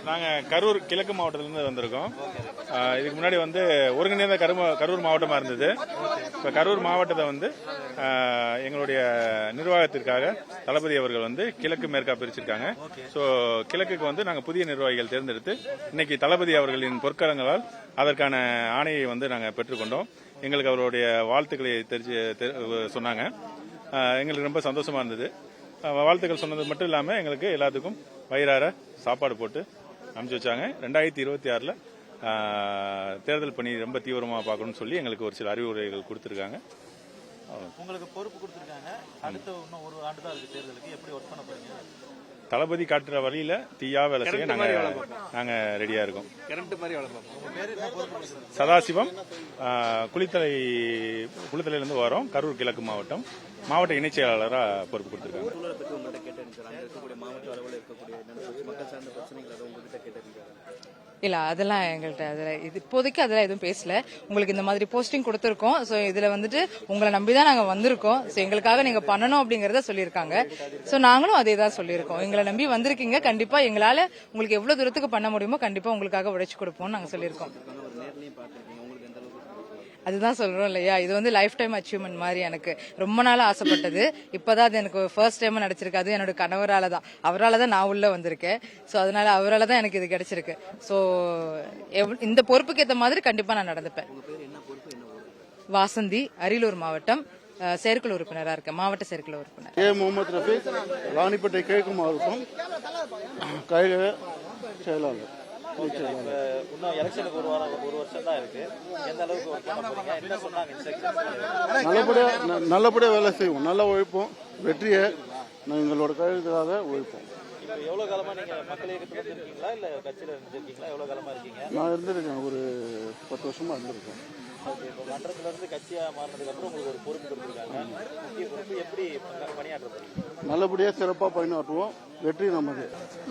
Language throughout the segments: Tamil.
நாங்கள் கரூர் கிழக்கு மாவட்டத்திலிருந்து வந்திருக்கோம். இதுக்கு முன்னாடி வந்து ஒருங்கிணைந்த கரூர் மாவட்டமாக இருந்தது. இப்போ கரூர் மாவட்டத்தை வந்து எங்களுடைய நிர்வாகத்திற்காக தளபதி அவர்கள் வந்து கிழக்கு மேற்கா பிரிச்சிருக்காங்க. ஸோ கிழக்குக்கு வந்து நாங்கள் புதிய நிர்வாகிகள் தேர்ந்தெடுத்து இன்னைக்கு தளபதி அவர்களின் பொற்களங்களால் அதற்கான ஆணையை வந்து நாங்கள் பெற்றுக்கொண்டோம். எங்களுக்கு அவருடைய வாழ்த்துக்களை சொன்னாங்க. எங்களுக்கு ரொம்ப சந்தோஷமா இருந்தது. வாழ்த்துக்கள் சொன்னது மட்டும் இல்லாமல் எங்களுக்கு எல்லாத்துக்கும் வயிறார சாப்பாடு போட்டு அனுப்பிச்சு வச்சாங்க. 2026 தேர்தல் பணி ரொம்ப தீவிரமாக பார்க்கணும்னு சொல்லி எங்களுக்கு ஒரு சில அறிவுரைகள் கொடுத்துருக்காங்க. உங்களுக்கு பொறுப்பு கொடுத்துருக்காங்க. அடுத்த இன்னும் ஒரு ஆண்டு தான் இருக்கு தேர்தலுக்கு. எப்படி ஒர்க் பண்ண போறீங்க? தளபதி காட்டுற வழியில தீயா வேலை செய்ய நாங்க ரெடியா இருக்கோம். சதாசிவம், குளித்தலையிலிருந்து வரோம். கரூர் கிழக்கு மாவட்டம் மாவட்ட இணைச் செயலாளராக பொறுப்பு கொடுத்திருக்காங்க. இல்ல அதெல்லாம் எங்கள்கிட்ட இப்போதைக்கு அதெல்லாம் எதுவும் பேசல. உங்களுக்கு இந்த மாதிரி போஸ்டிங் கொடுத்திருக்கோம். சோ இதுல வந்துட்டு உங்களை நம்பிதான் நாங்க வந்திருக்கோம். சோ எங்களுக்காக நீங்க பண்ணணும் அப்படிங்கறத சொல்லியிருக்காங்க. சோ நாங்களும் அதே தான் சொல்லியிருக்கோம். எங்களை நம்பி வந்திருக்கீங்க, கண்டிப்பா எங்களால உங்களுக்கு எவ்வளவு தூரத்துக்கு பண்ண முடியுமோ கண்டிப்பா உங்களுக்காக உழைச்சு கொடுப்போம் நாங்க சொல்லியிருக்கோம். அதுதான் சொல்றோம் இல்லையா, இது வந்து லைஃப் டைம் அச்சீவ்மெண்ட் மாதிரி. எனக்கு ரொம்ப நாள் ஆசைப்பட்டது. இப்பதான் அது எனக்கு ஃபர்ஸ்ட் டைம் நடிச்சிருக்கு. அது என்னோட கணவரால தான், அவரால் தான் நான் உள்ள வந்திருக்கேன். ஸோ அதனால அவரால் தான் எனக்கு இது கிடைச்சிருக்கு. ஸோ இந்த பொறுப்புக்கு ஏற்ற மாதிரி கண்டிப்பா நான் நடந்துப்பேன். வாசந்தி, அரியலூர் மாவட்டம், செயற்குழு உறுப்பினராக இருக்கேன். மாவட்ட செயற்குழு உறுப்பினர். முகமது ரஃபீக், ராணிப்பேட்டை கிழக்கு மாவட்டம் கழக செயலாளர். நல்லபடியா வேலை செய்வோம், நல்லா உழைப்போம், வெற்றியை எங்களோட கழகத்துக்காக உழைப்போம். எவ்வளவு காலமா நீங்க மக்கள் இயக்கத்துல இருக்கீங்களா இல்ல கட்சியில இருந்திருக்கீங்களா? எவ்வளவு காலமா இருக்கீங்க? நான் இருந்திருக்கேன், ஒரு 10 வருஷமா இருந்திருக்கேன். மன்றத்துல இருந்து கட்சியா மாறினதுக்கு அப்புறம் உங்களுக்கு ஒரு பொறுப்பு கொடுத்திருக்காங்க. முக்கிய பொறுப்பு, எப்படி பணியாற்றுறது? நல்லபடியா சிறப்பா பணியாற்றுவோம், வெற்றி நமது.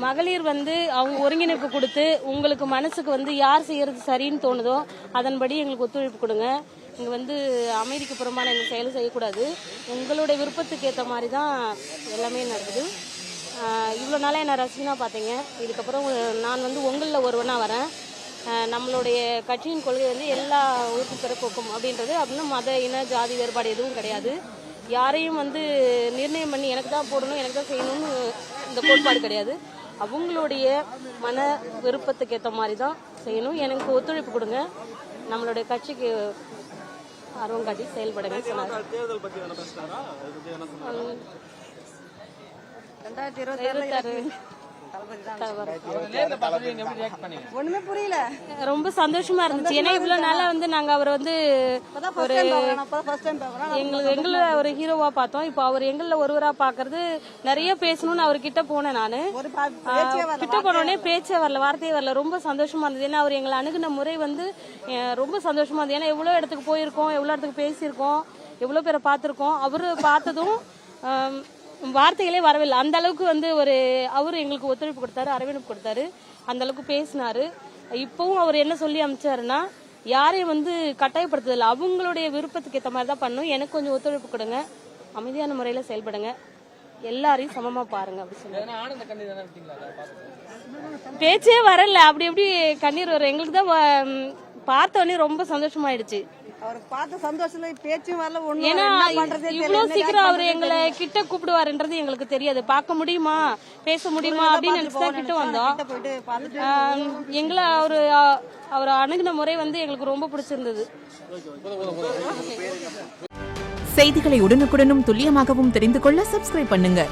மகளிர் வந்து அவங்க ஒருங்கிணைப்பு கொடுத்து உங்களுக்கு மனசுக்கு வந்து யார் செய்யறது சரின்னு தோணுதோ அதன்படி எங்களுக்கு ஒத்துழைப்பு கொடுங்க. இங்க வந்து அமைதிக்கு புறமான எங்க செயல் செய்யக்கூடாது. உங்களுடைய விருப்பத்துக்கு ஏற்ற மாதிரி தான் எல்லாமே நடக்குது. இவ்வளோ நாளாக என்ன ரசிகனா பார்த்தீங்க. இதுக்கப்புறம் நான் வந்து உங்களில் ஒருவனா வரேன். நம்மளுடைய கட்சியின் கொள்கை வந்து எல்லா ஊருக்கு பிறப்புக்கும் அப்படின்றது. அப்படின்னா மத இன ஜாதி வேறுபாடு எதுவும் கிடையாது. யாரையும் வந்து நிர்ணயம் பண்ணி எனக்கு தான் போடணும், எனக்கு தான் செய்யணும்னு இந்த கோட்பாடு கிடையாது. அவங்களுடைய மன விருப்பத்துக்கு ஏற்ற மாதிரி தான் செய்யணும். எனக்கு ஒத்துழைப்பு கொடுங்க, நம்மளுடைய கட்சிக்கு ஆர்வம் காட்டி செயல்படுங்க சொன்னாங்க. 2026 ஒண்ணுமே புரியல. ரொம்ப சந்தோஷமா இருந்துச்சு. ஏன்னா இவ்வளவு நாளா வந்து நாங்க அவர் வந்து எங்களை ஒரு ஹீரோவா பார்த்தோம். இப்போ அவர் எங்கள ஒருவரா பாக்குறது, நிறைய பேசணும்னு அவர் கிட்ட போனேன். நானு கிட்ட போனோடனே பேச்சே வரல, வார்த்தையே வரல. ரொம்ப சந்தோஷமா இருந்தது. ஏன்னா அவர் எங்களை அணுகுன முறை வந்து ரொம்ப சந்தோஷமா இருந்தது. ஏன்னா எவ்வளவு இடத்துக்கு போயிருக்கோம், எவ்வளவு இடத்துக்கு பேசியிருக்கோம், எவ்வளவு பேரை பார்த்திருக்கோம். அவரு பார்த்ததும் வார்த்தைகளே வரவில்லை. அந்த அளவுக்கு வந்து அவரு எங்களுக்கு ஒத்துழைப்பு கொடுத்தாரு, அரவணைப்பு கொடுத்தாரு, அந்த அளவுக்கு பேசினாரு. இப்பவும் அவர் என்ன சொல்லி அமைச்சாருன்னா, யாரையும் வந்து கட்டாயப்படுத்துதில்லை, அவங்களுடைய விருப்பத்துக்கு ஏற்ற மாதிரி தான் பண்ணும். எனக்கு கொஞ்சம் ஒத்துழைப்பு கொடுங்க, அமைதியான முறையில செயல்படுங்க, எல்லாரையும் சமமா பாருங்க அப்படி சொன்னாங்க. பேச்சே வரல, அப்படி எப்படி கண்ணீர் வரும். எங்களுக்கு தான் பார்த்தோன்னே ரொம்ப சந்தோஷமாயிடுச்சு. அவருக்கு பார்த்த சந்தோஷத்துல பேச்சும் வரல, ஒண்ணும். ஏன்னா இவ்வளவு சீக்கிரம் அவர் எங்களை கிட்ட கூப்பிடுவாருன்றது எங்களுக்கு தெரியாது. பார்க்க முடியுமா, பேச முடியுமா அப்படின்னு நினைச்சுதான் கிட்ட வந்தோம். எங்களை அவர் அணுகின முறை வந்து எங்களுக்கு ரொம்ப பிடிச்சிருந்தது. செய்திகளை உடனுக்குடனும் துல்லியமாகவும் தெரிந்து கொள்ள சப்ஸ்கிரைப் பண்ணுங்க.